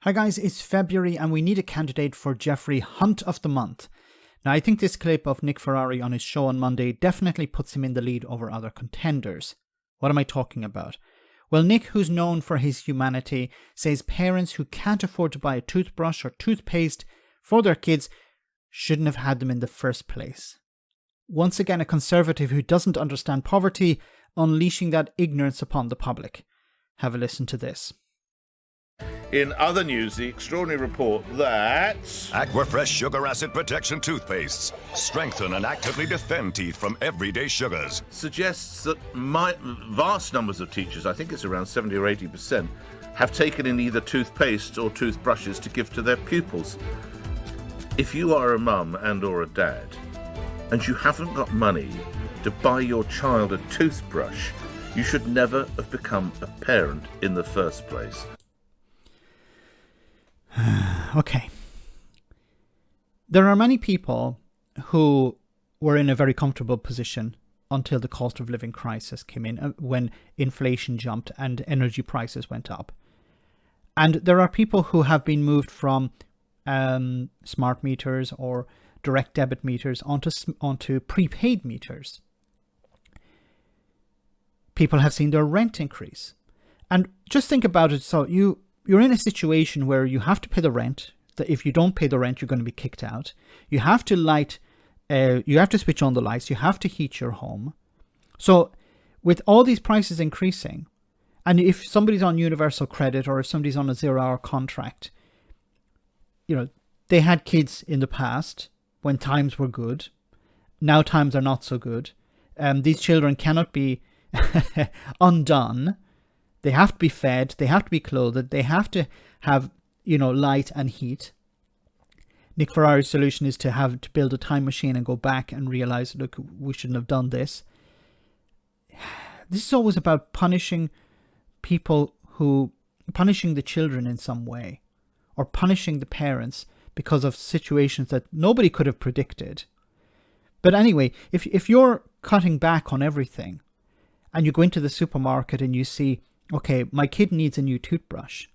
Hi guys, it's February and we need a candidate for Jeffrey Hunt of the Month. Now I think this clip of Nick Ferrari on his show on Monday definitely puts him in the lead over other contenders. What am I talking about? Well, Nick, who's known for his humanity, says parents who can't afford to buy a toothbrush or toothpaste for their kids shouldn't have had them in the first place. Once again, a conservative who doesn't understand poverty, unleashing that ignorance upon the public. Have a listen to this. In other news, the extraordinary report that Aquafresh Sugar Acid Protection Toothpastes strengthen and actively defend teeth from everyday sugars. suggests that vast numbers of teachers, I think it's around 70 or 80%, have taken in either toothpaste or toothbrushes to give to their pupils. If you are a mum and or a dad, and you haven't got money to buy your child a toothbrush, you should never have become a parent in the first place. Okay. There are many people who were in a very comfortable position until the cost of living crisis came in, when inflation jumped and energy prices went up. And there are people who have been moved from smart meters or direct debit meters onto prepaid meters. People have seen their rent increase. And just think about it. So you're in a situation where you have to pay the rent. That if you don't pay the rent, you're going to be kicked out. You have to you have to switch on the lights. You have to heat your home. So with all these prices increasing, and if somebody's on universal credit or if somebody's on a 0-hour contract, they had kids in the past when times were good. Now times are not so good. These children cannot be undone. They have to be fed, they have to be clothed, they have to have, light and heat. Nick Ferrari's solution is to build a time machine and go back and realize, look, we shouldn't have done this. This is always about punishing the children in some way, or punishing the parents because of situations that nobody could have predicted. But anyway, if you're cutting back on everything and you go into the supermarket and you see, okay, my kid needs a new toothbrush.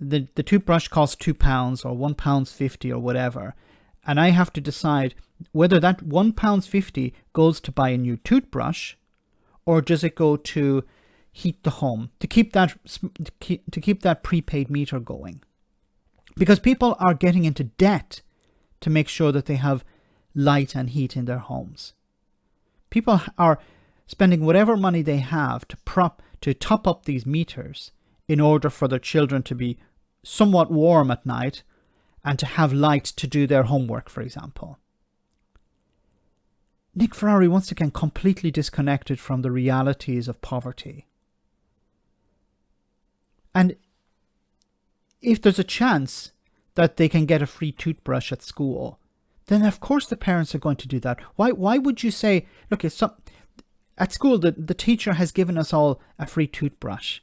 The toothbrush costs £2 or £1.50 or whatever. And I have to decide whether that £1.50 goes to buy a new toothbrush, or does it go to heat the home, to keep that prepaid meter going. Because people are getting into debt to make sure that they have light and heat in their homes. People are spending whatever money they have to top up these meters in order for their children to be somewhat warm at night and to have light to do their homework, for example. Nick Ferrari, once again, completely disconnected from the realities of poverty. And if there's a chance that they can get a free toothbrush at school, then of course the parents are going to do that. Why would you say, look, at school, the teacher has given us all a free toothbrush.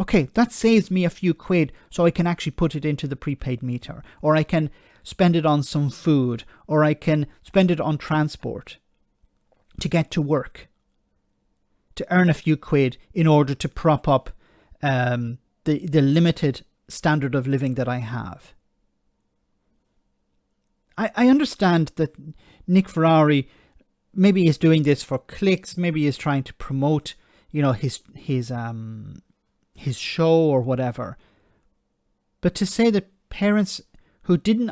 Okay, that saves me a few quid, so I can actually put it into the prepaid meter. Or I can spend it on some food. Or I can spend it on transport to get to work. To earn a few quid in order to prop up the limited standard of living that I have. I understand that Nick Ferrari maybe he's doing this for clicks. Maybe he's trying to promote, his show or whatever. But to say that parents who didn't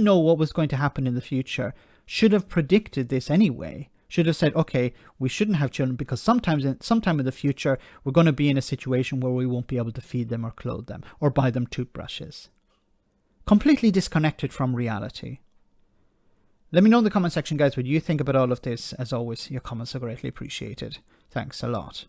know what was going to happen in the future should have predicted this anyway, should have said, okay, we shouldn't have children because sometime in the future we're going to be in a situation where we won't be able to feed them or clothe them or buy them toothbrushes. Completely disconnected from reality. Let me know in the comment section, guys, what you think about all of this. As always, your comments are greatly appreciated. Thanks a lot.